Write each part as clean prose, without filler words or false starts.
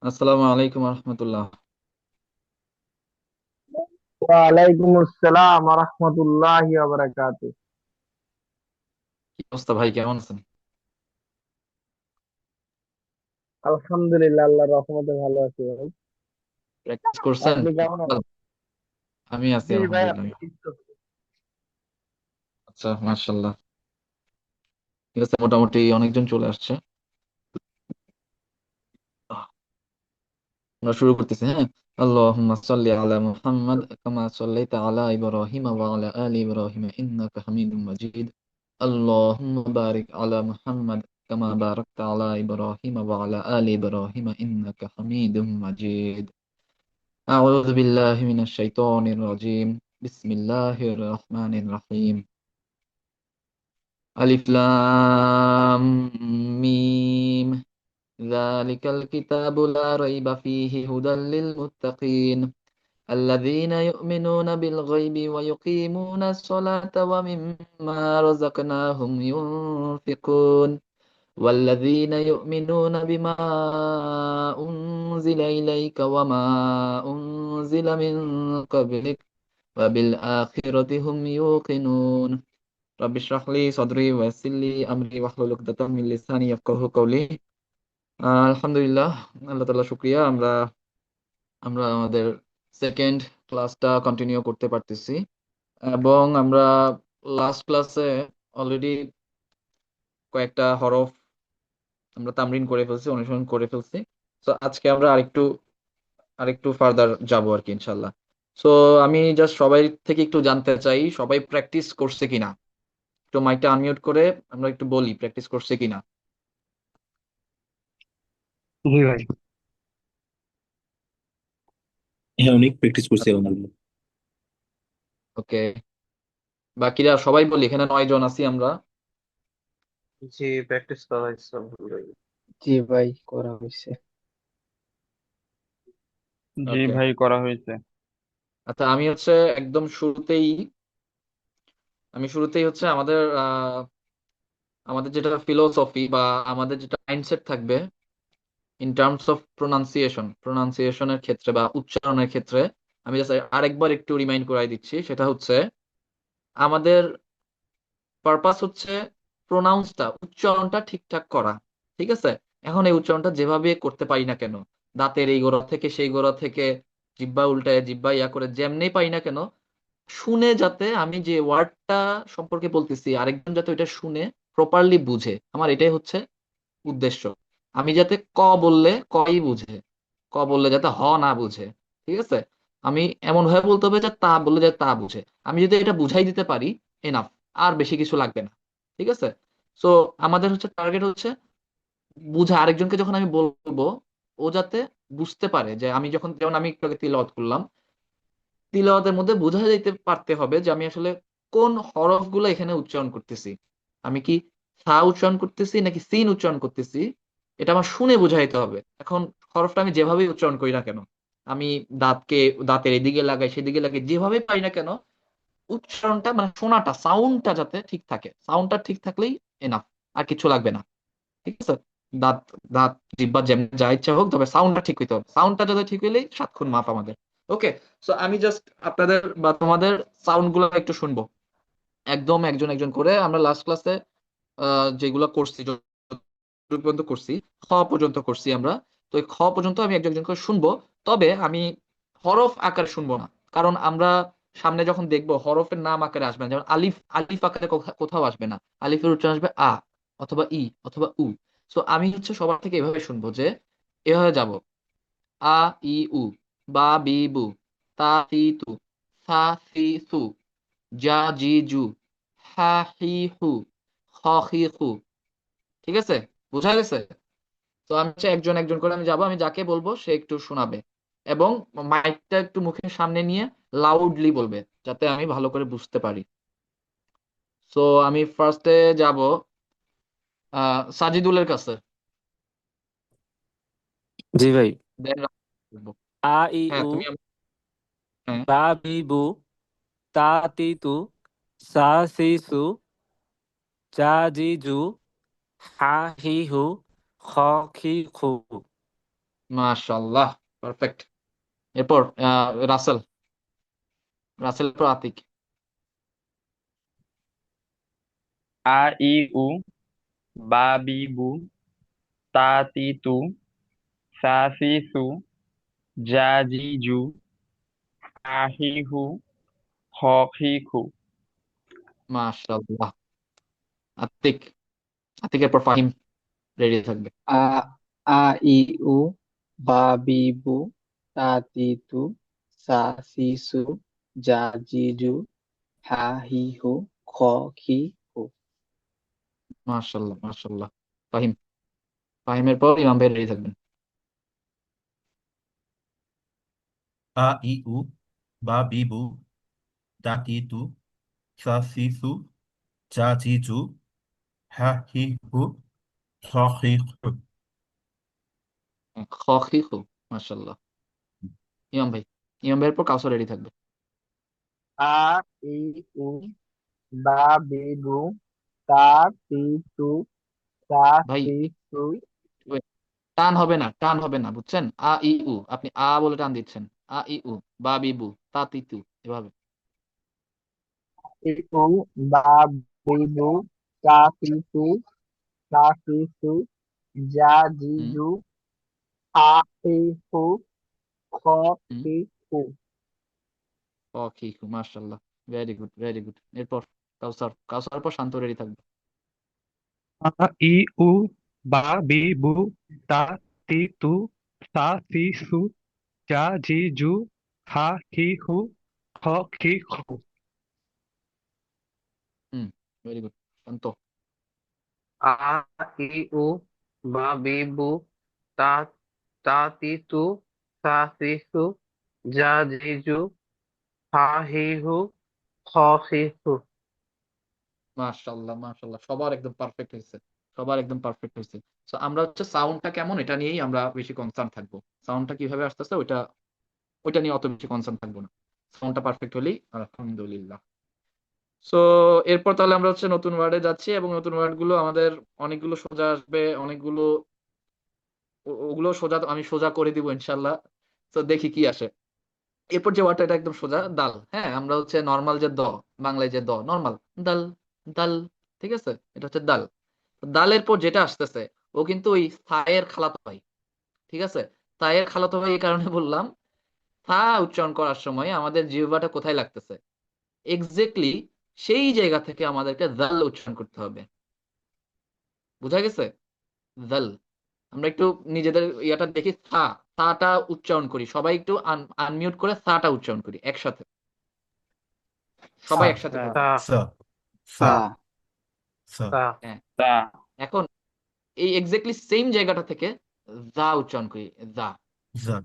আসসালামু আলাইকুম রহমতুল্লাহ। ওয়ালাইকুম আসসালাম ওয়া রাহমাতুল্লাহি ওয়া বারাকাতুহু। কি অবস্থা ভাই, কেমন আছেন? আলহামদুলিল্লাহ, আল্লাহর রহমতে ভালো আছি ভাই। প্র্যাকটিস করছেন? আপনি কেমন আছেন? আমি আছি জি ভাই, আলহামদুলিল্লাহ। আপনি ঠিক তো? আচ্ছা, মাশাআল্লাহ। ঠিক আছে, মোটামুটি অনেকজন চলে আসছে। আমরা শুরু করতেছি, হ্যাঁ। আল্লাহুম্মা সাল্লি আলা মুহাম্মাদ কামা সাল্লাইতা আলা ইব্রাহিম ওয়া আলা আলি ইব্রাহিম ইন্নাকা হামিদুম মাজিদ। আল্লাহুম্মা বারিক আলা মুহাম্মাদ কামা বারাকতা আলা ইব্রাহিম ওয়া আলা আলি ইব্রাহিম ইন্নাকা হামিদুম মাজিদ। আউযু বিল্লাহি মিনাশ শাইতানির রাজীম। বিসমিল্লাহির রহমানির রহিম। আলিফ লাম মিম। যালিকাল কিতাবু লা রাইবা ফীহি হুদাল লিল মুত্তাকিন আল্লাযীনা ইউমিনুনা বিল গায়বি ওয়া ইউকিমুনাস সালাতা ওয়া মিম্মা রাযাকনাহুম ইউনফিকুন والذين يؤمنون بما أنزل إليك وما أنزل من قبلك وبالآخرة هم يوقنون رب اشرح لي صدري ويسر لي أمري واحلل عقدة من লিসানি ইয়াফকাহু কওলি। আলহামদুলিল্লাহ, আল্লাহ তাআলা শুকরিয়া, আমরা আমরা আমাদের সেকেন্ড ক্লাসটা কন্টিনিউ করতে পারতেছি। এবং আমরা লাস্ট ক্লাসে অলরেডি কয়েকটা হরফ আমরা তামরিন করে ফেলছি, অনুসরণ করে ফেলছি। তো আজকে আমরা আরেকটু আরেকটু ফার্দার যাব আর কি, ইনশাল্লাহ। সো আমি জাস্ট সবাই থেকে একটু জানতে চাই, সবাই প্র্যাকটিস করছে কিনা। একটু মাইকটা আনমিউট করে আমরা একটু বলি প্র্যাকটিস করছে কিনা। জি ভাই। হ্যাঁ, অনেক প্র্যাকটিস করছি আলহামদুলিল্লাহ। ওকে, বাকিরা সবাই বলি, এখানে 9 জন আছি আমরা। জি, প্র্যাকটিস করা হয়েছে। জি ভাই, করা হয়েছে। জি ওকে, ভাই, করা হয়েছে। আচ্ছা, আমি হচ্ছে একদম শুরুতেই হচ্ছে আমাদের যেটা ফিলোসফি বা আমাদের যেটা মাইন্ডসেট থাকবে ইন টার্মস অফ প্রোনাউন্সিয়েশনের ক্ষেত্রে বা উচ্চারণের ক্ষেত্রে। আমি জাস্ট আরেকবার একটু রিমাইন্ড করাই দিচ্ছি, সেটা হচ্ছে আমাদের পারপাস হচ্ছে প্রোনাউন্সটা, উচ্চারণটা ঠিকঠাক করা। ঠিক আছে? এখন এই উচ্চারণটা যেভাবে করতে পারি না কেন, দাঁতের এই গোড়া থেকে সেই গোড়া থেকে, জিহ্বা উল্টায় জিহ্বা ইয়া করে যেমনি পাই না কেন, শুনে যাতে আমি যে ওয়ার্ডটা সম্পর্কে বলতেছি আরেকজন যাতে ওইটা শুনে প্রপারলি বুঝে, আমার এটাই হচ্ছে উদ্দেশ্য। আমি যাতে ক বললে কই বুঝে, ক বললে যাতে হ না বুঝে। ঠিক আছে? আমি এমন ভাবে বলতে হবে যে তা বললে যাতে তা বুঝে। আমি যদি এটা বুঝাই দিতে পারি, এনাফ, আর বেশি কিছু লাগবে না। ঠিক আছে? সো আমাদের হচ্ছে টার্গেট হচ্ছে বুঝা, আরেকজনকে যখন আমি বলবো ও যাতে বুঝতে পারে যে আমি যখন, যেমন আমি একটু আগে তিলাওয়াত করলাম, তিলাওয়াতের মধ্যে বোঝা যাইতে পারতে হবে যে আমি আসলে কোন হরফগুলো এখানে উচ্চারণ করতেছি। আমি কি সা উচ্চারণ করতেছি নাকি সিন উচ্চারণ করতেছি, এটা আমার শুনে বোঝাইতে হবে। এখন হরফটা আমি যেভাবেই উচ্চারণ করি না কেন, আমি দাঁতকে দাঁতের এদিকে লাগাই সেদিকে লাগাই, যেভাবে পাই না কেন, উচ্চারণটা মানে শোনাটা, সাউন্ডটা যাতে ঠিক থাকে, সাউন্ডটা ঠিক থাকলেই এনাফ, আর কিছু লাগবে না। ঠিক আছে? দাঁত দাঁত জিহ্বা যেমন যা ইচ্ছা হোক, তবে সাউন্ডটা ঠিক হইতে হবে। সাউন্ডটা যাতে ঠিক হইলেই 7 খুন মাপ আমাদের। ওকে, সো আমি জাস্ট আপনাদের বা তোমাদের সাউন্ড গুলো একটু শুনবো, একদম একজন একজন করে। আমরা লাস্ট ক্লাসে যেগুলো করছি, যতটুকু পর্যন্ত করছি, খ পর্যন্ত করছি আমরা। তো এই খ পর্যন্ত আমি একজন একজন করে শুনবো। তবে আমি হরফ আকারে শুনবো না, কারণ আমরা সামনে যখন দেখবো হরফের নাম আকারে আসবে না। যেমন আলিফ, আলিফ আকারে কোথাও আসবে না। আলিফের উচ্চারণ আসবে আ অথবা ই অথবা উ। সো আমি হচ্ছে সবার থেকে এভাবে শুনবো যে এভাবে যাব: আ ই উ, বা বি বু, তা সি তু, সা সি সু, জা জি জু, হা হি হু, খ হি খু। ঠিক আছে? বুঝা গেছে? তো আমি হচ্ছে একজন একজন করে আমি যাবো, আমি যাকে বলবো সে একটু শোনাবে, এবং মাইকটা একটু মুখের সামনে নিয়ে লাউডলি বলবে যাতে আমি ভালো করে বুঝতে পারি। সো আমি ফার্স্টে যাব সাজিদুলের কাছে, জি ভাই। দেন। আ ই হ্যাঁ, উ, তুমি হ্যাঁ। বা বি বু, তা তি তু, সা সি সু, জা জি জু, হা হি হু, খ খি খু। মাশাআল্লাহ, পারফেক্ট। এরপর রাসেল, রাসেল পর আতিক। আ ই উ বা বি বু তা তি তু সা সি সু জা জি জু হা হি হু খ হি খু। মাশাআল্লাহ। আতিক, আতিকের পর ফাহিম রেডি থাকবে। আ আ ই উ বা বি বু তা তি তু সা সি সু জা জি জু হা হি হু খ হি হু। মাশাআল্লাহ, মাশাআল্লাহ। ফাহিম, ফাহিমের পর ইমাম ভাই রেডি থাকবেন। আ ই উ বা বি বু তা তি তু সা সি সু জা জি জু হা হি হু খ হি খু। খ খি খু। মাশাআল্লাহ। ইমাম ভাই, ইমাম ভাইয়ের পর কাউসার রেডি থাকবে। আ ই উ বা বি বু তা তি তু সা ভাই সি সু। wait, টান হবে না, টান হবে না, বুঝছেন? আ ই উ, আপনি আ বলে টান দিচ্ছেন। আ ই উ, বা বিবু, তা তিতু, এভাবে। ই উ বা বি বু তা তি তু সা সি সু জা জি হুম, জু হা হি হু খ হুম। হি হু। ও কি, মাশাআল্লাহ, ভেরি গুড, ভেরি গুড। এরপর কাউসার, কাউসার পর শান্ত রেডি থাকবে। আ ই উ বা বি বু তা তি তু সা সি সু জা জি জু হা হি হু খ হি খু। হুম, ভেরি গুড। শান্ত। আ ই উ বা বি বু তা তা তি তু সা সি সু জা জি জু হা হি হু খ হি হু। মাশাআল্লাহ, মাশাআল্লাহ, সবার একদম পারফেক্ট হয়েছে, সবার একদম পারফেক্ট হয়েছে। তো আমরা হচ্ছে সাউন্ডটা কেমন এটা নিয়েই আমরা বেশি কনসার্ন থাকবো। সাউন্ডটা কিভাবে আসতেছে ওইটা, ওইটা নিয়ে অত বেশি কনসার্ন থাকবো না। সাউন্ডটা পারফেক্ট হলেই আলহামদুলিল্লাহ। সো এরপর তাহলে আমরা হচ্ছে নতুন ওয়ার্ডে যাচ্ছি, এবং নতুন ওয়ার্ড গুলো আমাদের অনেকগুলো সোজা আসবে, অনেকগুলো ওগুলো সোজা আমি সোজা করে দিব ইনশাল্লাহ। তো দেখি কি আসে। এরপর যে ওয়ার্ডটা, এটা একদম সোজা, দাল। হ্যাঁ, আমরা হচ্ছে নর্মাল যে দ, বাংলায় যে দ নর্মাল, দাল, দাল, ঠিক আছে, এটা হচ্ছে দাল। দালের পর যেটা আসতেছে ও কিন্তু ওই থায়ের খালাতো ভাই, ঠিক আছে। থায়ের খালাতো ভাই এই কারণে বললাম, থা উচ্চারণ করার সময় আমাদের জিহ্বাটা কোথায় লাগতেছে, এক্স্যাক্টলি সেই জায়গা থেকে আমাদেরকে জাল উচ্চারণ করতে হবে। বুঝা গেছে? জাল। আমরা একটু নিজেদের ইয়াটা দেখি, সাটা উচ্চারণ করি সবাই, একটু আনমিউট করে সাটা উচ্চারণ করি একসাথে, সা সবাই একসাথে করি। তা সা সা তা সা তা হ্যাঁ, তা এখন এই এক্স্যাক্টলি সেম জায়গাটা থেকে যা উচ্চারণ করি, যা। জা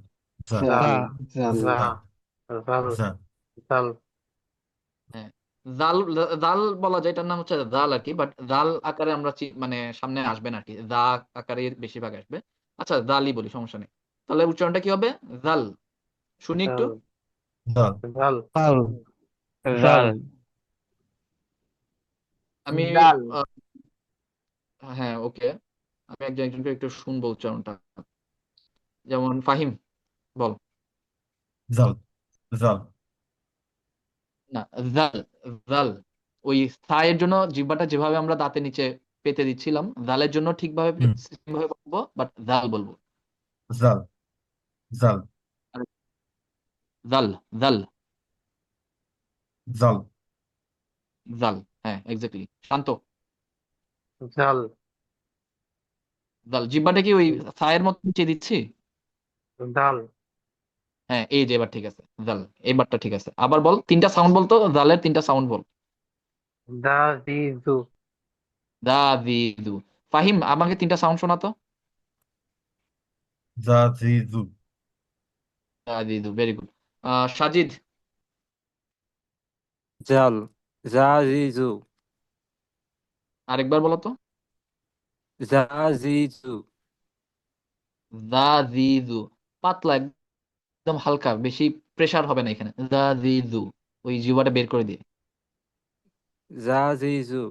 জা জাল যা জাল জা জাল জা জাল। হ্যাঁ, জাল, জাল বলা যায়, এটার নাম হচ্ছে জাল আর কি, বাট জাল আকারে আমরা মানে সামনে আসবে না আর কি, দা আকারে বেশিরভাগ আসবে। আচ্ছা, জালই বলি, সমস্যা নেই। তাহলে উচ্চারণটা কি হবে? জাল। শুনি একটু। জাল জাল জাল জাল জাল জাল আমি জাল। আহ, হ্যাঁ, ওকে, আমি একজন একজনকে একটু শুনবো উচ্চারণটা। যেমন ফাহিম, বল। জাল জাল না, জাল, জাল। ওই এর জন্য জিহ্বাটা যেভাবে আমরা দাঁতের নিচে পেতে দিচ্ছিলাম, জালের জন্য ঠিকভাবে হুম same ভাবে বলবো, বাট জাল বলবো। জাল জাল আর জাল, জাল, জাল জাল। হ্যাঁ, এক্স্যাক্টলি। শান্ত। জাল জাল, জিহ্বাটা কি ওই এর মতো নিচে দিচ্ছি? জাল হ্যাঁ, এই যে এবার ঠিক আছে, জাল। এবারটা ঠিক আছে, আবার বল, তিনটা সাউন্ড বলতো, জালের তিনটা সাউন্ড বল। দা জি জু দা, দি, দু। ফাহিম, আমাকে তিনটা সাউন্ড শোনাতো। জা জি জু দা, দি, দু, ভেরি গুড। সাজিদ, জাল জা জি জু আরেকবার বলো তো। জা জি জু দা, দি, দু। পাতলা, একদম হালকা, বেশি প্রেসার হবে না এখানে। দা, দি, দু। ওই জিহ্বাটা বের করে দিয়ে। জা জি জু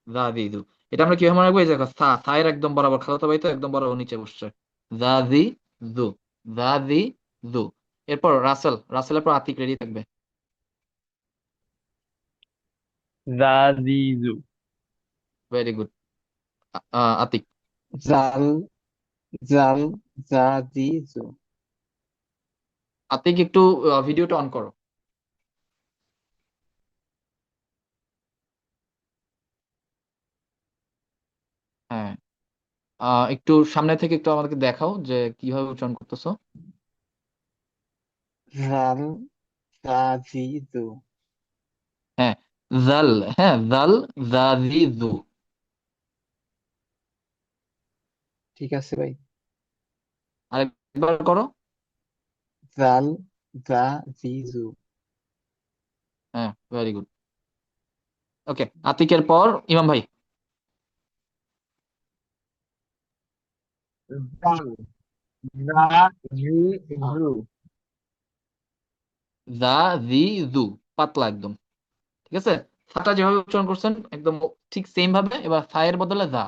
দা, দি, দু। এটা আমরা কিভাবে মনে রাখবো? এই দেখো, সা, এর একদম বরাবর খালাতো ভাই তো একদম বরাবর নিচে বসছে। দা জি জু, দা জি জু। এরপর রাসেল, রাসেলের পর আতিক রেডি থাকবে। জাজিজু। Very good. আতিক। জাল জাল জাজিজু। আতিক একটু ভিডিওটা অন করো। হ্যাঁ, একটু সামনে থেকে একটু আমাদেরকে দেখাও যে কিভাবে উচ্চারণ করতেছো। জাল জাজিজু। হ্যাঁ, জাল, হ্যাঁ জাল জাজিজু। ঠিক আছে ভাই। আরেকবার করো। জাল জাজিজু। হ্যাঁ, ভেরি গুড। ওকে, আতিকের পর ইমাম ভাই। জাল জাজিজু। জাজিজু, পাতলা একদম। ঠিক আছে, সাটা যেভাবে উচ্চারণ করছেন একদম ঠিক সেম ভাবে, এবার সায়ের বদলে যা।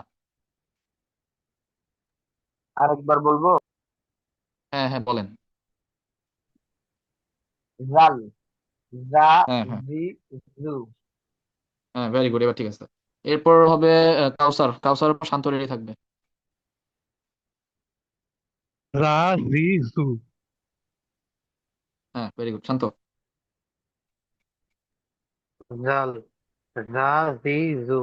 আরেকবার বলবো। হ্যাঁ হ্যাঁ, বলেন। জাল হ্যাঁ হ্যাঁ জাজিজু। হ্যাঁ, ভেরি গুড, এবার ঠিক আছে। এরপর হবে কাউসার, কাউসার পর শান্ত রেডি থাকবে। রাজিজু। হ্যাঁ, ভেরি গুড, শান্ত। জাল জাজিজু।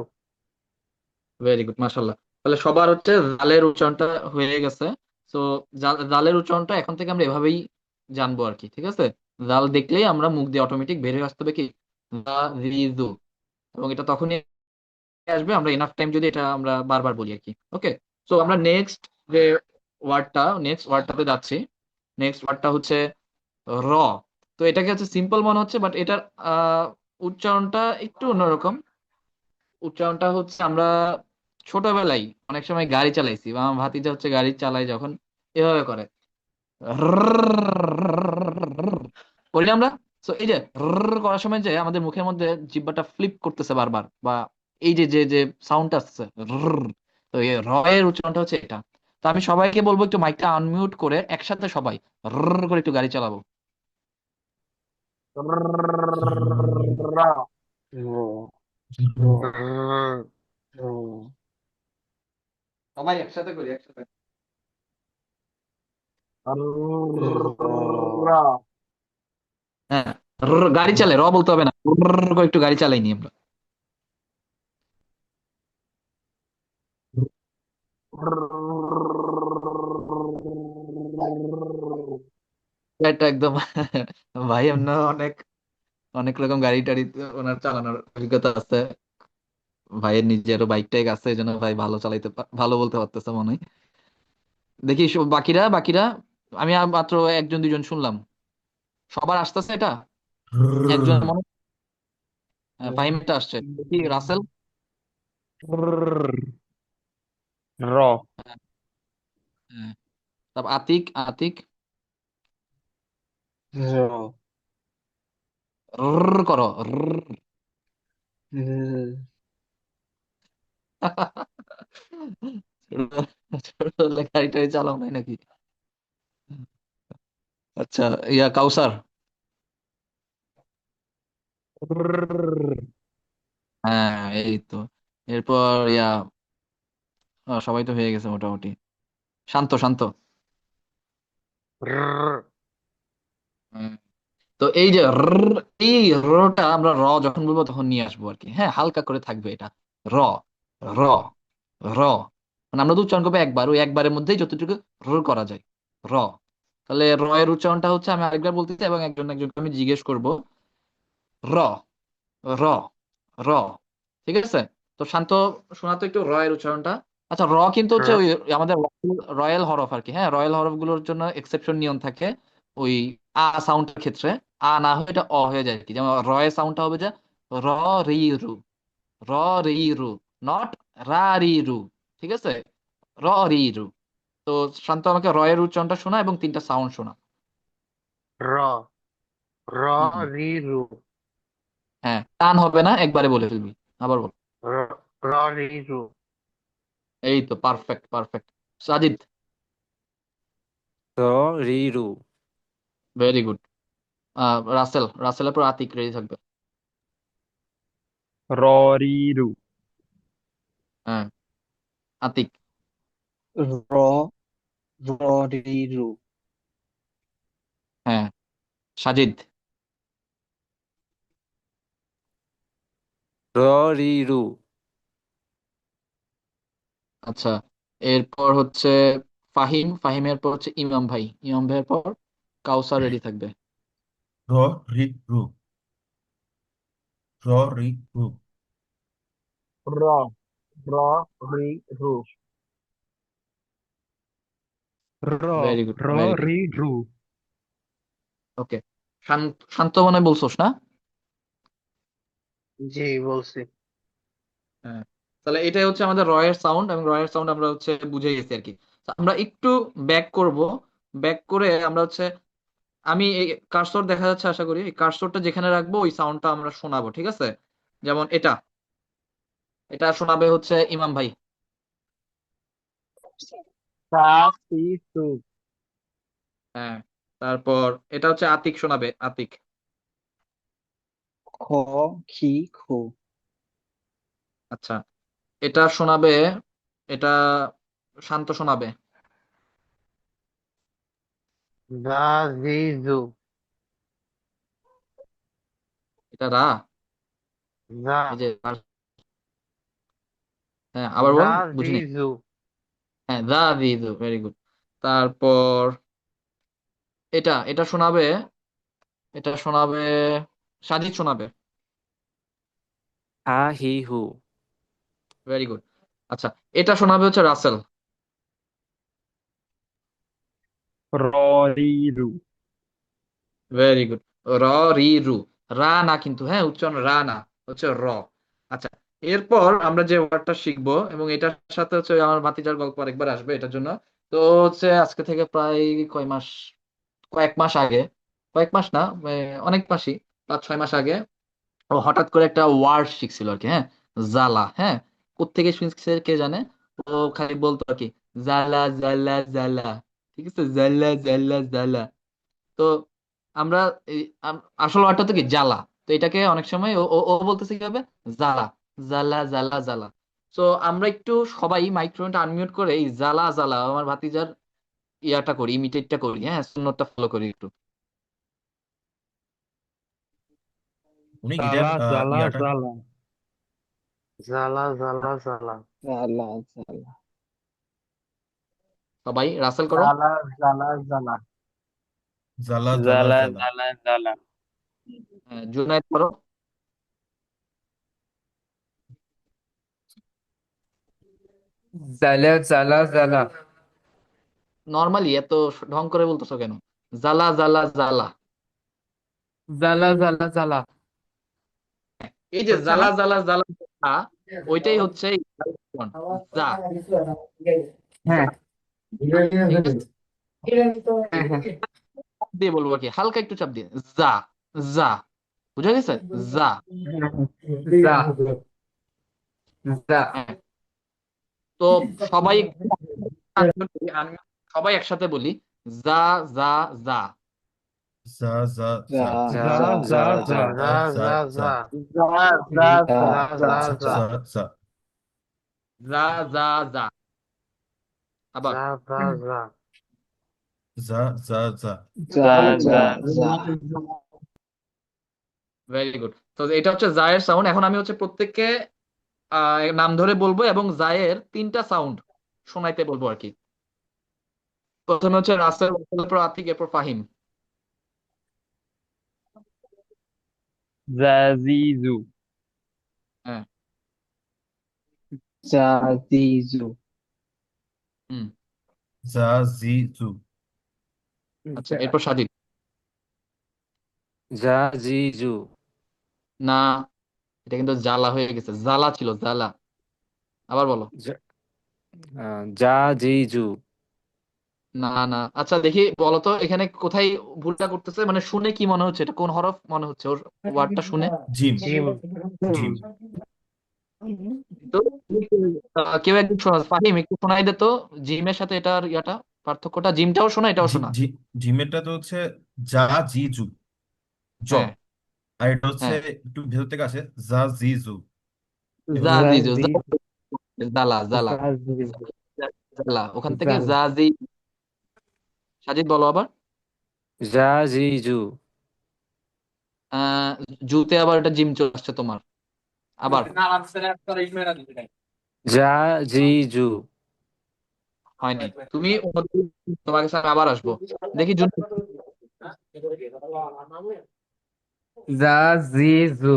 ভেরি গুড, মাশাল্লাহ। তাহলে সবার হচ্ছে জালের উচ্চারণটা হয়ে গেছে। তো জালের উচ্চারণটা এখন থেকে আমরা এভাবেই জানবো আর কি, ঠিক আছে। জাল দেখলেই আমরা মুখ দিয়ে অটোমেটিক বের হয়ে আসতে হবে কি, জাজিজু। এবং এটা তখনই আসবে আমরা এনাফ টাইম যদি এটা আমরা বারবার বলি আর কি। ওকে, সো আমরা নেক্সট যে নেক্সট ওয়ার্ডটাতে যাচ্ছি। নেক্সট ওয়ার্ডটা হচ্ছে র। তো এটাকে হচ্ছে সিম্পল মনে হচ্ছে, বাট এটার আহ উচ্চারণটা একটু অন্যরকম। উচ্চারণটা হচ্ছে আমরা ছোটবেলায় অনেক সময় গাড়ি চালাইছি, বা আমার ভাতিজা হচ্ছে গাড়ি চালায় যখন এভাবে করে, করি না আমরা। তো এই যে করার সময় যে আমাদের মুখের মধ্যে জিহ্বাটা ফ্লিপ করতেছে বারবার, বা এই যে যে যে সাউন্ডটা আসছে তো এই র এর উচ্চারণটা হচ্ছে এটা। তো আমি সবাইকে বলবো একটু মাইকটা আনমিউট করে একসাথে সবাই করে একটু গাড়ি চালাবো। র র র র সবাই একসাথে করি, একসাথে। র হ্যাঁ, গাড়ি চালাই, বলতে হবে না, করে একটু গাড়ি চালাই নি আমরা। এটা একদম ভাই এমন অনেক অনেক রকম গাড়ি টাড়ি ওনার চালানোর অভিজ্ঞতা আছে। ভাইয়ের নিজেরও বাইক টাইক আছে, এই জন্য ভাই ভালো চালাইতে ভালো বলতে পারতেছে মনে হয়। দেখি বাকিরা বাকিরা, আমি আর মাত্র একজন দুইজন শুনলাম। সবার আসতেছে এটা? একজন মনে ফাহিমটা আসছে, দেখি রাসেল। র। হ্যাঁ, তারপর আতিক, আতিক র করো ছোটবেলায় গাড়ি টাড়ি চালাও নাই নাকি? আচ্ছা, ইয়া কাউসার। হ্যাঁ, এই তো। এরপর ইয়া সবাই তো হয়ে গেছে মোটামুটি। শান্ত, শান্ত। হুম। তো এই যে এই রটা আমরা যখন বলবো তখন নিয়ে আসবো আর কি। হ্যাঁ, হালকা করে থাকবে এটা। র র র মানে আমরা তো উচ্চারণ করবো একবার, ওই একবারের মধ্যেই যতটুকু করা যায়। র। তাহলে এর উচ্চারণটা হচ্ছে, আমি আরেকবার বলতে চাই এবং একজন একজনকে আমি জিজ্ঞেস করব। র র র ঠিক আছে। তো শান্ত, শোনা তো একটু এর উচ্চারণটা। আচ্ছা, কিন্তু হচ্ছে ওই আমাদের রয়্যাল হরফ আর কি। হ্যাঁ, রয়্যাল হরফ গুলোর জন্য এক্সেপশন নিয়ম থাকে। ওই সাউন্ডের ক্ষেত্রে না হয়ে এটা হয়ে যায় আর কি। যেমন সাউন্ডটা হবে যে র রি রু, র রি রু, নট রা রি রু। ঠিক আছে, র রি রু। তো শান্ত, আমাকে এর উচ্চারণটা শোনা এবং তিনটা সাউন্ড শোনা। র র হুম। রি রু। হ্যাঁ, টান হবে না, একবারে বলে ফেলবি। আবার বল। র র রি রু। এই তো, পারফেক্ট পারফেক্ট। সাজিদ। রিরু। Very good. রাসেলের পর আতিক রেডি থাকবে। ররিরু, হ্যাঁ, আতিক। র ররিরু হ্যাঁ, সাজিদ। রিরু। আচ্ছা, এরপর হচ্ছে ফাহিমের পর হচ্ছে ইমাম ভাই। ইমাম ভাইয়ের পর কাউসার রেডি থাকবে। র রি রু র রি রু র ররিরু র ভেরি গুড, র ভেরি গুড। রি রু ওকে, শান্ত মনে বলছোস না? জি বলছি। হ্যাঁ, তাহলে এটাই হচ্ছে আমাদের রয়ের সাউন্ড, এবং রয়ের সাউন্ড আমরা হচ্ছে বুঝে গেছি আর কি। তো আমরা একটু ব্যাক করব। ব্যাক করে আমরা হচ্ছে, আমি এই কার্সর দেখা যাচ্ছে আশা করি, এই কার্সরটা যেখানে রাখবো ওই সাউন্ডটা আমরা শোনাবো, ঠিক আছে? যেমন এটা এটা শোনাবে হচ্ছে ইমাম ভাই। সা সি সু হ্যাঁ, তারপর এটা হচ্ছে আতিক শোনাবে, আতিক। খ খি খু আচ্ছা, এটা শোনাবে, এটা শান্ত শোনাবে। দা জি জু এটা রা। দা এই যে হ্যাঁ, আবার বল, দা জি বুঝিনি। জু হ্যাঁ, দা দিদু, ভেরি গুড। তারপর এটা শোনাবে, এটা শোনাবে সাজিদ শোনাবে। হা হি হু। Very good. আচ্ছা, এটা শোনাবে হচ্ছে রাসেল। ররিরু, very good. র রি রু। রা না কিন্তু, হ্যাঁ, উচ্চারণ রা না, হচ্ছে র। আচ্ছা, এরপর আমরা যে ওয়ার্ডটা শিখবো, এবং এটার সাথে হচ্ছে আমার ভাতিজার গল্প আরেকবার আসবে এটার জন্য। তো হচ্ছে আজকে থেকে প্রায় কয় মাস, কয়েক মাস আগে, কয়েক মাস না, অনেক মাসই, 5-6 মাস আগে ও হঠাৎ করে একটা ওয়ার্ড শিখছিল আর কি। হ্যাঁ, জালা। হ্যাঁ, কোত্থেকে শিখছে কে জানে। ও খালি বলতো আর কি, জালা জালা জালা। ঠিক আছে, জালা জালা জালা। তো আমরা আসল ওয়ার্ডটা তো কি, জ্বালা। তো এটাকে অনেক সময় ও ও ও বলতেছে কি হবে, জ্বালা জ্বালা জ্বালা জ্বালা। তো আমরা একটু সবাই মাইক্রোফোনটা আনমিউট করে এই জ্বালা জ্বালা আমার ভাতিজার ইয়াটা করি, ইমিটেটটা করি, হ্যাঁ, সুন্নতটা ফলো করি একটু। উনি গিটার জালা জালা ইয়াটা জালা জালা জালা জালা জালা জালা সবাই রাসেল করো। জালা জালা জালা জালা জালা জালা জালা জালা জালা, হ্যাঁ, জুনায়েদ করো। জালা জালা জালা। নর্মালি এত ঢং করে বলতেছো কেন? জ্বালা জ্বালা জ্বালা। জালা জালা জালা। এই যে হচ্ছে না? জ্বালা জ্বালা জ্বালা জ্বালা, ওইটাই হচ্ছে এই যা যা। হ্যাঁ ঠিক আছে, হ্যাঁ হ্যাঁ। চাপ দিয়ে বলবো আর কি, হালকা একটু চাপ দিয়ে, যা যা। বুঝা গেছে? যা। যা যা। হ্যাঁ, তো সবাই unmute করি, সবাই একসাথে বলি, যা যা যা। যা যা যা যা যা যা যা যা যা। যা যা যা যা যা যা যা যা যা যা যা যা যা। যা যা যা যা যা। আবার যা যা যা যা যা যা যা যা যা যা, যা ভেরি গুড। তো এটা হচ্ছে জায়ের সাউন্ড। এখন আমি হচ্ছে প্রত্যেককে নাম ধরে বলবো, এবং জায়ের 3টা সাউন্ড শোনাইতে বলবো আর কি। প্রথমে হচ্ছে রাসেল, এরপর আতিক, এরপর ফাহিম। জাজিজু, হ্যাঁ। যা দিজু হুম। যা জি জু আচ্ছা, এরপর সাজিদ। যা জি জু। না, এটা কিন্তু জ্বালা হয়ে গেছে, জ্বালা ছিল, জ্বালা। আবার বলো। যা জি জু। না না, আচ্ছা দেখি বলো তো এখানে কোথায় ভুলটা করতেছে, মানে শুনে কি মনে হচ্ছে, এটা কোন হরফ মনে হচ্ছে ওর, ওয়ার্ডটা শুনে? জিম জিম জিম তো কেউ একদিন শোনা, ফাহিম একটু শোনাই দে তো, জিমের সাথে এটার ইয়াটা। পার্থক্যটা, জিমটাও শোনা এটাও জি শোনা। জি জিমেরটা তো হচ্ছে জা জি জু, জ। হ্যাঁ আর এটা হচ্ছে হ্যাঁ, একটু ভেতর থেকে আসে, জা জি জু। এই হচ্ছে জাজিজু, জাজি জালা জালা, জাজি জালা, ওখান থেকে জালা জাজি। সাজিদ বলো আবার। জাজিজু। আহ জুতে আবার এটা জিম চলে আসছে তোমার আবার। জাজিজু। হয়নি, তুমি তোমার কাছে আমি আবার আসবো। দেখি জুন। জাজিজু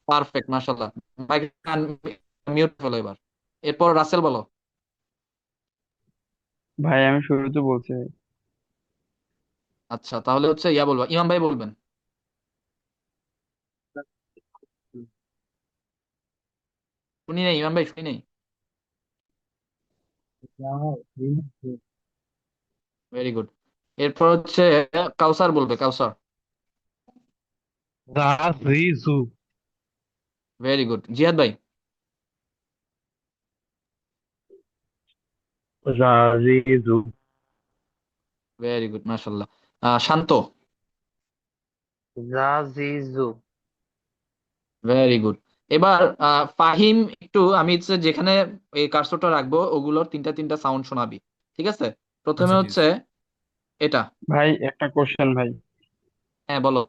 পারফেক্ট, মাশাল্লাহ। মাইক মিউট হলো এবার। এরপর রাসেল বলো। ভাই আমি শুরুতে বলছি ভাই। আচ্ছা, তাহলে হচ্ছে ইয়া বলবা, ইমাম ভাই বলবেন। শুনি নাই ইমাম ভাই, শুনি নাই। Very good. এরপর হচ্ছে কাউসার বলবে, কাউসার। জাজিজু। Very good. জিহাদ ভাই। জাজিজু। ভেরি গুড, মাশাল্লাহ। শান্ত। জাজিজু ভেরি গুড। এবার ফাহিম, একটু আমি হচ্ছে যেখানে এই কার্সরটা রাখবো ওগুলোর তিনটা তিনটা সাউন্ড শোনাবি, ঠিক আছে? প্রথমে আচ্ছা ঠিক হচ্ছে আছে। এটা। ভাই একটা কোশ্চেন ভাই। হ্যাঁ বলো।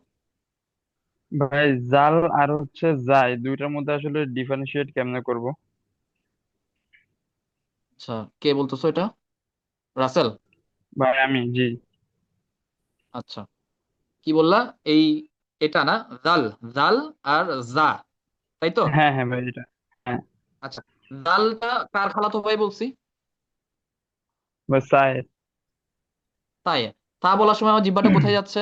ভাই জাল আর হচ্ছে জাই দুইটার মধ্যে আসলে ডিফারেন্সিয়েট কেমনে করব? আচ্ছা, কে বলতেছো এটা? রাসেল? ভাই আমি, জি। আচ্ছা, কি বললা? এই এটা না, জাল, জাল আর জা, তাই তো? হ্যাঁ হ্যাঁ ভাই এটা। হ্যাঁ। আচ্ছা, জালটা কার খালাতো ভাই বলছি? বা চাই। তাই, তা বলার সময় আমার জিহ্বাটা কোথায় যাচ্ছে?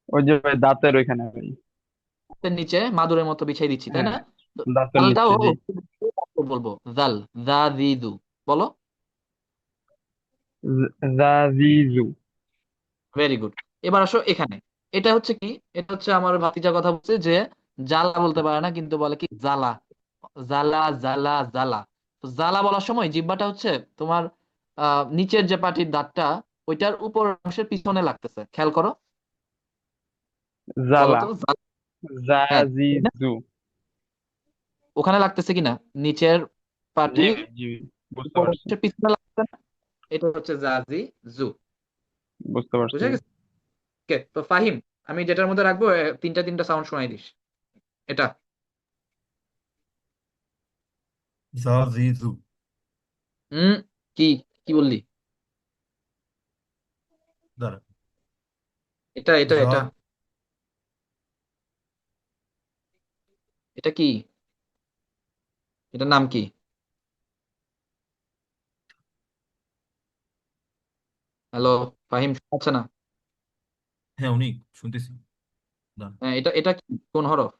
ওই যে ভাই দাঁতের ওইখানে ভাই। হাতের নিচে মাদুরের মতো বিছাই দিচ্ছি, তাই হ্যাঁ, না? তো দাঁতের জালটাও নিচে, জি। বলবো, জাল, জা জিদু, বলো। জাজিজু। Very good. এবার আসো এখানে। এটা হচ্ছে কি, এটা হচ্ছে আমার ভাতিজা কথা বলছে যে জালা বলতে পারে না, কিন্তু বলে কি জালা, জালা জালা জালা। তো জালা বলার সময় জিহ্বাটা হচ্ছে তোমার নিচের যে পাটির দাঁতটা ওইটার উপর অংশের পিছনে লাগতেছে, খেয়াল করো। বলো জালা। তো হ্যাঁ, তাই না? জাজিজু। ওখানে লাগতেছে কিনা, নিচের জি পাটি ভাই, জি বুঝতে উপর পারছি। অংশের পিছনে লাগতেছে না? এটা হচ্ছে জাজি জু। বুঝতে পারছি। বুঝে গেছে? Okay, তো ফাহিম, আমি যেটার মধ্যে রাখবো তিনটা তিনটা সাউন্ড শোনাই দিস। এটা। জাজিজু। হুম, কি কি বললি? দাঁড়া। এটা এটা জা এটা এটা কি? এটার নাম কি? হ্যালো ফাহিম, শোনা যাচ্ছে না? হ্যাঁ উনি শুনতেছি। দাঁড়া। হ্যাঁ, এটা এটা কি, কোন হরফ?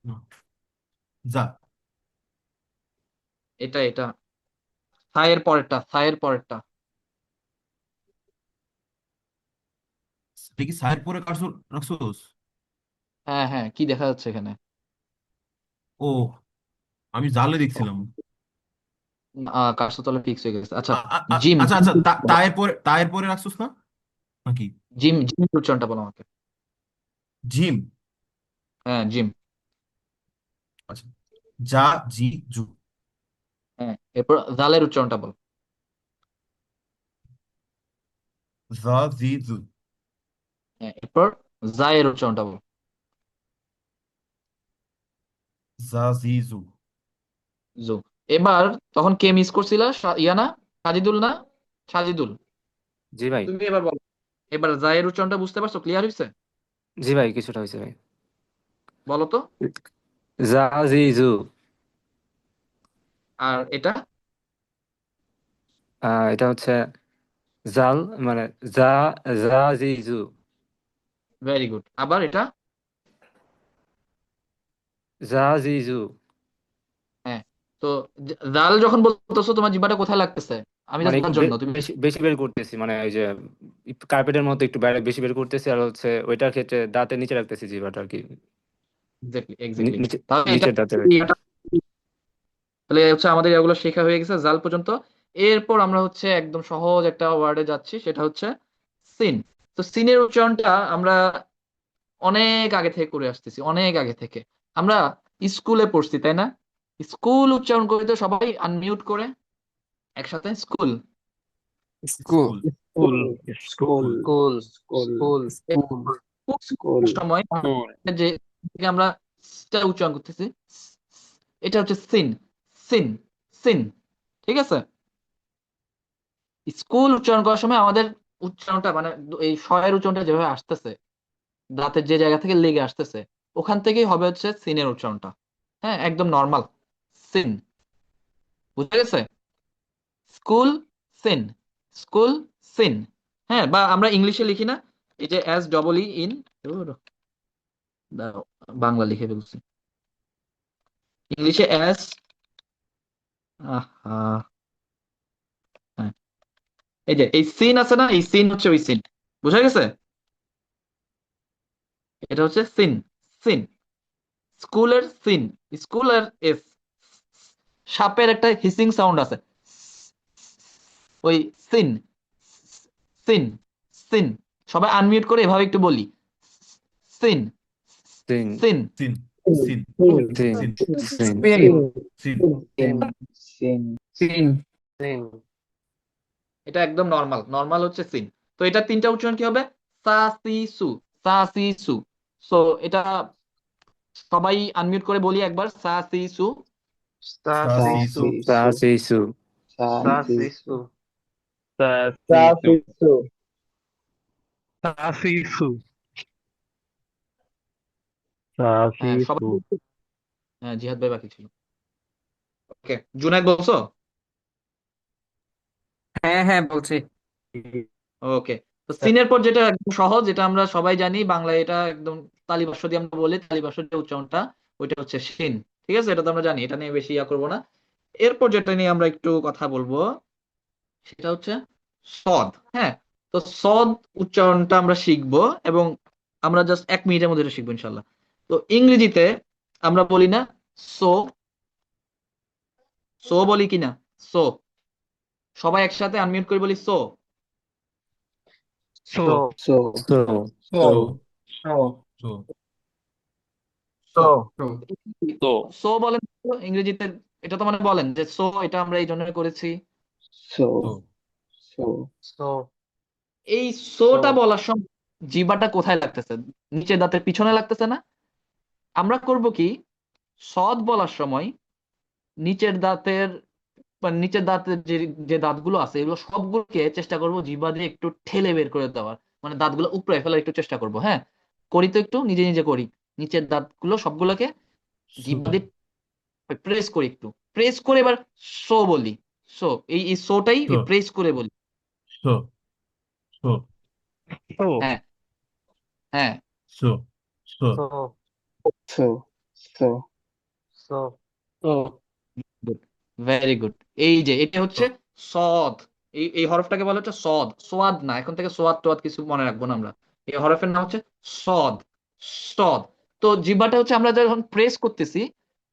না, যা। এটা এটা থায়ের পরেরটা, থায়ের পরেরটা। এটা কি সাহেব পরে কাটছো রাখছোস? হ্যাঁ হ্যাঁ, কি দেখা যাচ্ছে এখানে? ও, আমি জালে দেখছিলাম। কার্সর তলে ফিক্স হয়ে গেছে। আচ্ছা, জিম, আচ্ছা আচ্ছা, তায়ের পরে রাখছোস না নাকি? জিম জিম উচ্চারণটা বলো আমাকে। জিম। হ্যাঁ জিম। আচ্ছা, যা জি জু। হ্যাঁ, এরপর জালের উচ্চারণটা বল। যা জি জু। হ্যাঁ, এরপর জায়ের উচ্চারণটা বল। যা জি জু। জু। এবার তখন কে মিস করছিলা? ইয়া না, সাজিদুল না? সাজিদুল, জি ভাই। তুমি এবার বলো। এবার জায়ের উচ্চারণটা বুঝতে পারছো? ক্লিয়ার হয়েছে? জি ভাই, কিছুটা হয়েছে ভাই। বলো তো। জাজিজু। আর এটা? এটা হচ্ছে জাল, মানে জা জাজিজু। Very good. আবার এটা? জাজিজু। হ্যাঁ। তো জাল যখন বলতেছো তোমার জিহ্বাটা কোথায় লাগতেছে? আমি মানে জাস্ট একটু বোঝার জন্য তুমি। বেশি বেশি বের করতেছি, মানে ওই যে কার্পেটের মতো একটু বাইরে বেশি বের করতেছি, আর হচ্ছে ওইটার ক্ষেত্রে দাঁতের নিচে রাখতেছি জিভাটা আর কি। Exactly exactly. নিচে, তাহলে এটা নিচের দাঁতের আর কি। তাহলে এই হচ্ছে আমাদের এগুলো শেখা হয়ে গেছে জাল পর্যন্ত। এরপর আমরা হচ্ছে একদম সহজ একটা ওয়ার্ডে যাচ্ছি, সেটা হচ্ছে সিন। তো সিনের উচ্চারণটা আমরা অনেক আগে থেকে করে আসতেছি, অনেক আগে থেকে। আমরা স্কুলে পড়ছি, তাই না? স্কুল উচ্চারণ করি তো সবাই আনমিউট করে একসাথে, school. School school school school school school খুব স্কুল সময় স্কুল যে থেকে আমরা টা উচ্চারণ করতেছি, এটা হচ্ছে সিন, সিন, সিন। ঠিক আছে? স্কুল উচ্চারণ করার সময় আমাদের উচ্চারণটা মানে এই শয়ের উচ্চারণটা যেভাবে আসতেছে, দাঁতের যে জায়গা থেকে লেগে আসতেছে, ওখান থেকেই হবে হচ্ছে সিনের উচ্চারণটা। হ্যাঁ, একদম নর্মাল সিন। বুঝে গেছে? School, seen, school, seen. হ্যাঁ, বা আমরা ইংলিশে লিখি না, এই যে S double E N, Bangla লিখে ফেলছি, ইংলিশে এস, হ্যাঁ, এই যে এই সিন আছে না, এই সিন হচ্ছে ওই সিন। বুঝা গেছে? এটা হচ্ছে সিন, সিন। স্কুলের সিন, স্কুলের এস। সাপের একটা হিসিং সাউন্ড আছে, ওই সিন, সিন, সিন। সবাই আনমিউট করে এভাবে একটু বলি, seen, seen seen. Seen seen seen seen seen seen seen seen seen এটা একদম নর্মাল, নর্মাল হচ্ছে সিন। তো এটা তিনটা উচ্চারণ কি হবে? সা সি সু, সা সি সু। সো এটা সবাই আনমিউট করে বলি একবার, সা সি সু। সা সি সু সা শিশু সাসিসু সাসিসু সাসিসু হ্যাঁ সবাই, সাসিসু হ্যাঁ জিহাদ ভাই বাকি ছিল। ওকে, জুনায়েদ বলছো? হ্যাঁ হ্যাঁ বলছি ওকে। তো সিনের পর যেটা একদম সহজ, যেটা আমরা সবাই জানি বাংলায়, এটা একদম তালিভাষ্য দিয়ে আমরা বলি, তালিভাষ্য যে উচ্চারণটা, ওইটা হচ্ছে শিন। ঠিক আছে? এটা তো আমরা জানি, এটা নিয়ে বেশি ইয়া করবো না। এরপর যেটা নিয়ে আমরা একটু কথা বলবো, সেটা হচ্ছে সদ। হ্যাঁ, তো সদ উচ্চারণটা আমরা শিখবো, এবং আমরা জাস্ট 1 মিনিটের মধ্যে এটা শিখবো ইনশাল্লাহ। তো ইংরেজিতে আমরা বলি না সো, সো বলি কিনা? সো, সবাই একসাথে আনমিউট করে বলি সো। সো সো তো so so so so, so তো সো বলেন তো ইংরেজিতে। এটা তো মানে বলেন যে সো, এটা আমরা এই জন্য করেছি। সো সো সো সো এই সোটা বলার সময় জিহ্বাটা কোথায় লাগতেছে? নিচের দাঁতের পিছনে লাগতেছে না? আমরা করব কি, সদ বলার সময় নিচের দাঁতের, মানে নিচের দাঁতের যে যে দাঁতগুলো আছে, এগুলো সবগুলোকে চেষ্টা করব জিহ্বা দিয়ে একটু ঠেলে বের করে দেওয়ার, মানে দাঁতগুলো উপড়ে ফেলার একটু চেষ্টা করব। হ্যাঁ, করি তো, একটু নিজে নিজে করি। নিচের দাঁতগুলো সবগুলোকে সো জিহ্বা দিয়ে প্রেস করি, একটু প্রেস করে এবার সো বলি। সো, এই সোটাই সো প্রেস করে বলি। সো সো সো হ্যাঁ, হ্যাঁ, so so so so so so so good, very good. এই যে এটা হচ্ছে সদ। এই এই হরফটাকে বলা হচ্ছে সদ, সোয়াদ না। এখন থেকে সোয়াদ টোয়াদ কিছু মনে রাখবো না আমরা। এই হরফের নাম হচ্ছে সদ, সদ। তো জিহ্বাটা হচ্ছে আমরা যখন প্রেস করতেছি,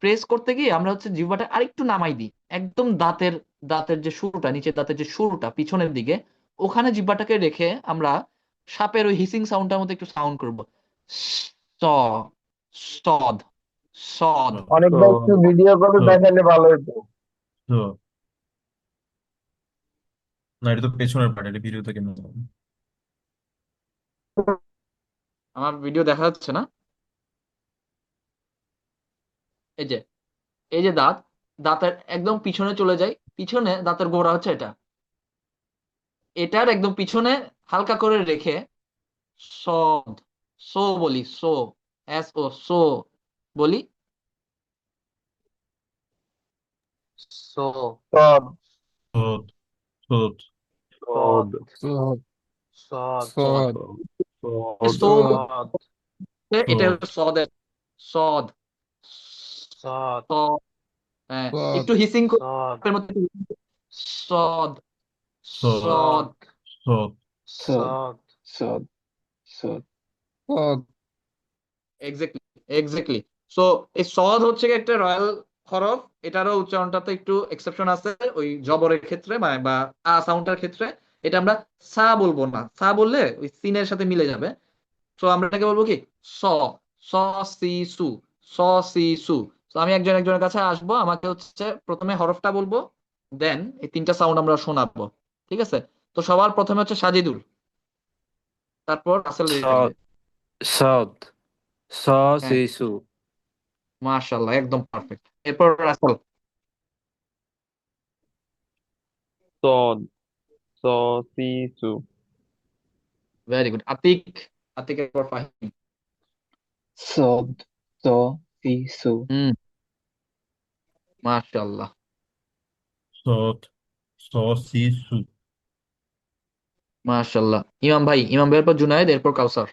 প্রেস করতে গিয়ে আমরা হচ্ছে জিহ্বাটা আরেকটু নামাই দিই, একদম দাঁতের, দাঁতের যে শুরুটা, নিচের দাঁতের যে শুরুটা পিছনের দিকে, ওখানে জিহ্বাটাকে রেখে আমরা সাপের ওই হিসিং সাউন্ডটার মতো একটু সাউন্ড করবো, স, সদ, সদ। অনেকবার একটু ভিডিও করে সো দেখালে ভালো হতো। সো না, এটা তো পেছনের পার্ট, এটা ভিডিওতে কেন হবে? আমার ভিডিও দেখা যাচ্ছে না? এই যে, এই যে দাঁত, দাঁতের একদম পিছনে চলে যায়, পিছনে দাঁতের গোড়া হচ্ছে এটা, এটার একদম পিছনে হালকা করে রেখে সদ, সো বলি, সো, এস ও, সো বলি। সো সদ সোদ সোদ সদ সদ সদ সদ সদ সদ সো সদ সো এটা হচ্ছে সদের, সদ, সদ স, হ্যাঁ, সদ একটু হিসিং সদ করে মতো, সদ, সোদ সদ। সদ সোদ সদ সদ সদ সদ এক্স্যাক্টলি, এক্স্যাক্টলি। সো এই সদ হচ্ছে কি একটা রয়্যাল হরফ, এটারও উচ্চারণটাতে একটু এক্সেপশন আছে ওই জবরের ক্ষেত্রে বা আ সাউন্ডের ক্ষেত্রে। এটা আমরা সা বলবো না, সা বললে ওই সিনের সাথে মিলে যাবে। তো আমরা এটাকে বলবো কি স, স সি সু, স সি সু। তো আমি একজন একজনের কাছে আসবো, আমাকে হচ্ছে প্রথমে হরফটা বলবো, দেন এই তিনটা সাউন্ড আমরা শোনাবো। ঠিক আছে? তো সবার প্রথমে হচ্ছে সাজিদুল, তারপর রাসেল রেডি থাকবে। صاد صاد হ্যাঁ, صاسيسو মাশাআল্লাহ, একদম পারফেক্ট। এরপর রাসেল। صاد صاسيسو very good. আতিক, আতিকের পর ফাহিম। صاد صا سي سو হুম, মাশাআল্লাহ। صاد صا سي سو মাশাআল্লাহ। ইমাম ভাই, ইমাম ভাইয়ের পর জুনায়েদ, এরপর কাউসার।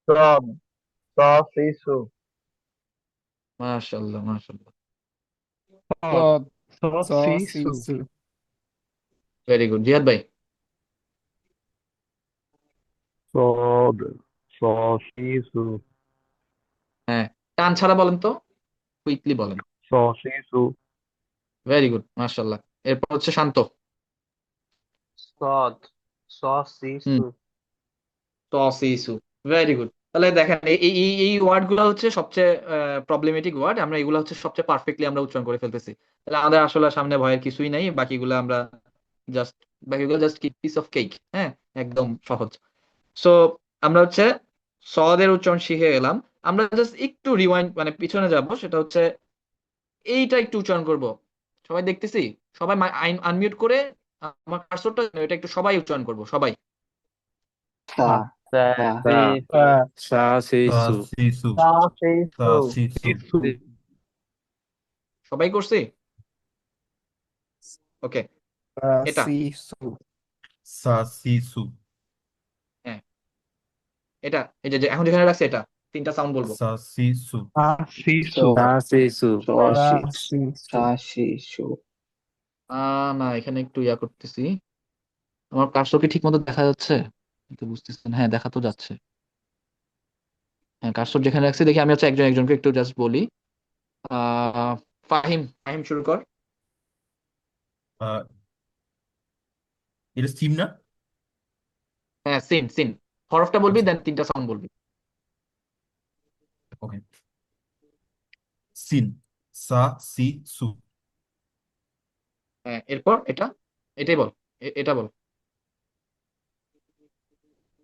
صاد صا سي سو মাশাআল্লাহ, মাশাআল্লাহ। صاد صاد صاد سي سو صاسيسو ভেরি গুড। জিহাদ ভাই। صاد صا سي سو হ্যাঁ, টান ছাড়া বলেন তো, কুইকলি বলেন। صا سي سو ভেরি গুড, মাশাআল্লাহ। এরপর হচ্ছে শান্ত। صاد صا سي হুম, سو তসিসু। Very good. তাহলে দেখেন এই এই এই এই ওয়ার্ড গুলো হচ্ছে সবচেয়ে প্রবলেমেটিক ওয়ার্ড, আমরা এগুলো হচ্ছে সবচেয়ে পারফেক্টলি আমরা উচ্চারণ করে ফেলতেছি। তাহলে আমাদের আসলে সামনে ভয়ের কিছুই নাই, বাকিগুলো আমরা জাস্ট, বাকিগুলো জাস্ট পিস অফ কেক। হ্যাঁ, একদম সহজ। সো আমরা হচ্ছে সদের উচ্চারণ শিখে গেলাম। আমরা জাস্ট একটু রিওয়াইন্ড মানে পিছনে যাব, সেটা হচ্ছে এইটা একটু উচ্চারণ করব। সবাই দেখতেছি, সবাই আনমিউট করে আমার কার্সরটা এটা একটু সবাই উচ্চারণ করব, সবাই। سا سا صاسيسو سا صاسيسو سي سو صا سي سا سو سي سي سو سو সবাই করছি? ওকে। এটা, صاسيسو سا سي سو হ্যাঁ, এটা এই যে এখন যেখানে রাখছি এটা তিনটা সাউন্ড বলবো। سا سي سو سا سي سو سو صاسيسو صا سي صاسيسو صا سي سو না, এখানে একটু ইয়া করতেছি। আমার কার্সর কি ঠিক মতো দেখা যাচ্ছে? আমি তো বুঝতেছি না। হ্যাঁ, দেখা তো যাচ্ছে। হ্যাঁ, কার্সর যেখানে রাখছি দেখি, আমি হচ্ছে একজন একজনকে একটু জাস্ট বলি। ফাহিম, ফাহিম শুরু কর। আহ, এটা সিম না? হ্যাঁ, সিন, সিন। হরফটা বলবি, দেন তিনটা সাউন্ড বলবি। ওকে। সিন, সা সি সু। হ্যাঁ, এরপর এটা, এটাই বল, এটা বল।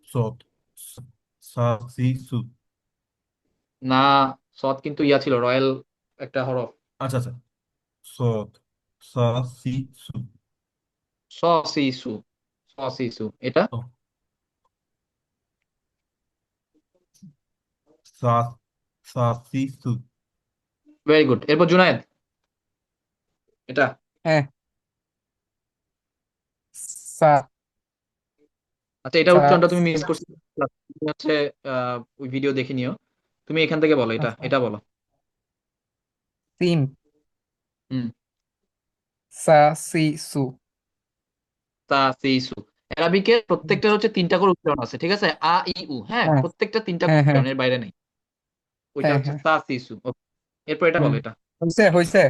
সদ, সা সি সু। না, সৎ কিন্তু ইয়া ছিল, রয়্যাল একটা হরফ। আচ্ছা আচ্ছা, সদ, সা সি সু। স সি সু, স সি সু, এটা। ও, সা সা সি সু। Very good. এরপর জুনায়েদ, এটা। ها سا আচ্ছা, এটার سا উচ্চারণটা তুমি মিস করছো, তুমি হচ্ছে ওই ভিডিও দেখে নিও। তুমি এখান থেকে বলো, এটা এটা বলো। سين হুম, ساسيسو তা সি সু। অ্যারাবিকের প্রত্যেকটার হচ্ছে তিনটা করে উচ্চারণ আছে, ঠিক আছে? আ ই উ, হ্যাঁ, ها প্রত্যেকটা তিনটা করে ها ها উচ্চারণের বাইরে নেই। ওইটা ها হচ্ছে ها সা সি সু। Okay. এরপর এটা বলো, এটা। هويسه هويسه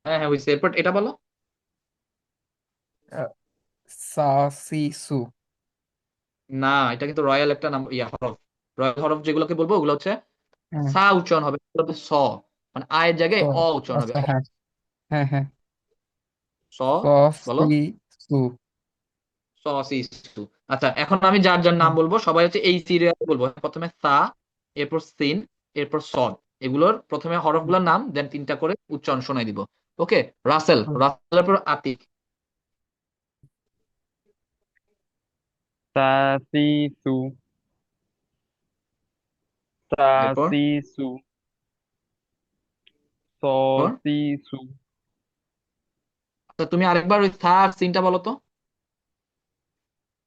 হ্যাঁ হ্যাঁ, হয়েছে। এরপর এটা বলো। ساسيسو না, এটা কিন্তু রয়্যাল একটা নাম, ইয়া হরফ। রয়্যাল হরফ যেগুলোকে বলবো ওগুলো হচ্ছে ها সা উচ্চারণ হবে, এগুলো হচ্ছে স, মানে আয়ের জায়গায় ص অ উচ্চারণ হবে। আচ্ছা হ্যাঁ হ্যাঁ হ্যাঁ স, বলো। সসিসু স সি সু। আচ্ছা, এখন আমি যার যার নাম বলবো সবাই হচ্ছে এই সিরিয়ালে বলবো। প্রথমে সা, এরপর সিন, এরপর সদ। এগুলোর প্রথমে হরফগুলোর নাম, দেন তিনটা করে উচ্চারণ শোনাই দিব। ওকে। রাসেল, রাসেলের পর আতিক। صاسيسو এরপর صاسيسو এরপর صاسيسو আচ্ছা, তুমি আরেকবার ওই সা আর সিনটা বলো তো।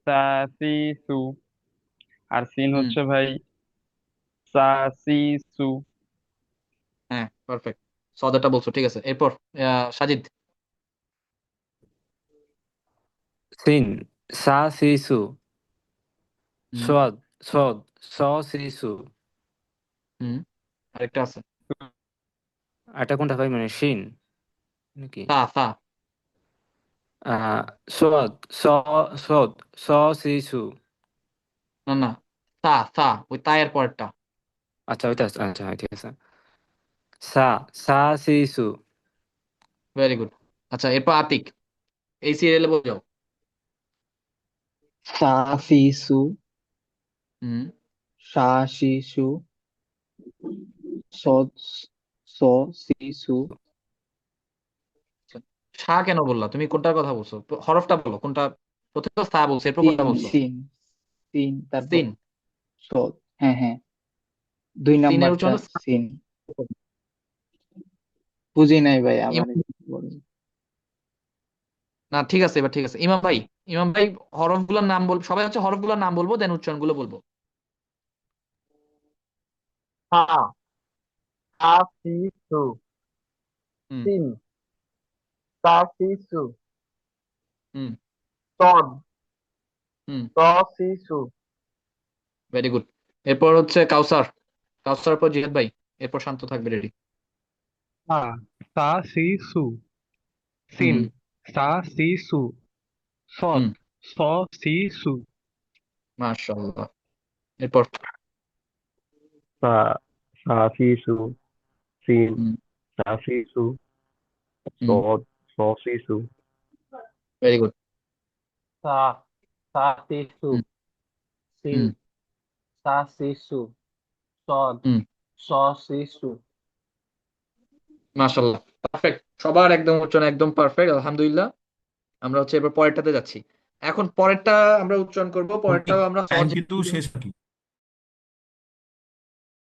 صاسيسو আর সিন হুম, হচ্ছে ভাই صاسيسو হ্যাঁ, পারফেক্ট। সদটা বলছো, ঠিক আছে। এরপর সাজিদ। سين ساسيسو হুম, صاد صاد صاسيسو হুম, আরেকটা আছে। এটা কোনটা ভাই, মানে শিন নাকি? সা সা আহ সদ, স, সদ, স শিশু। না না, সা সা, ওই তায়ের পরেরটা। আচ্ছা ওইটা আছে। আচ্ছা হ্যাঁ, ঠিক আছে। সা, সা শিশু। Very good. আচ্ছা, এরপর আতিক, এই সিরিয়ালে বলে যাও। সা সি সু হুম। সা সি সু স স সি সু আচ্ছা, সা কেন বললা? তুমি কোনটার কথা বলছো? হরফটা বলো কোনটা। প্রথমে তো সা বলছো, এরপর কোনটা সিন বলছো? সিন সিন তারপর সিন। স। হ্যাঁ হ্যাঁ, দুই সিনের নাম্বারটা উচ্চারণ হলো সা। সিন। বুঝি নাই ভাই, আবার ইমাম- একটু বলুন। না ঠিক আছে, এবার ঠিক আছে। ইমাম ভাই, ইমাম ভাই, হরফগুলোর নাম বল, সবাই হচ্ছে হরফগুলোর নাম বলবো, দেন উচ্চারণগুলো বলবো। সা, সা সি সু, হুম। সিন, সা সি সু, হুম। সদ, হুম। স সি সু, ভেরি গুড। এরপর হচ্ছে কাউসার। কাউসার পর জিহাদ ভাই, এরপর শান্ত থাকবে, রেডি। সা, সা সি সু, সিন, হুম। সা সি সু, সদ, হুম। স সি সু, মাশাআল্লাহ। এরপর। সা সা সি সু সিন হুম। সা সি সু হুম। সদ স সি সু ভেরি গুড। সা সা সি সু হুম। সিন হুম। সা সি সু সদ হুম। স সি সু। মাশাআল্লাহ, পারফেক্ট। সবার একদম উচ্চারণ একদম পারফেক্ট, আলহামদুলিল্লাহ। আমরা হচ্ছে এবার পরেরটাতে যাচ্ছি। এখন পরেরটা আমরা উচ্চারণ করব, পরেরটাও আমরা টাইম সহজে। কিন্তু শেষ আর কি।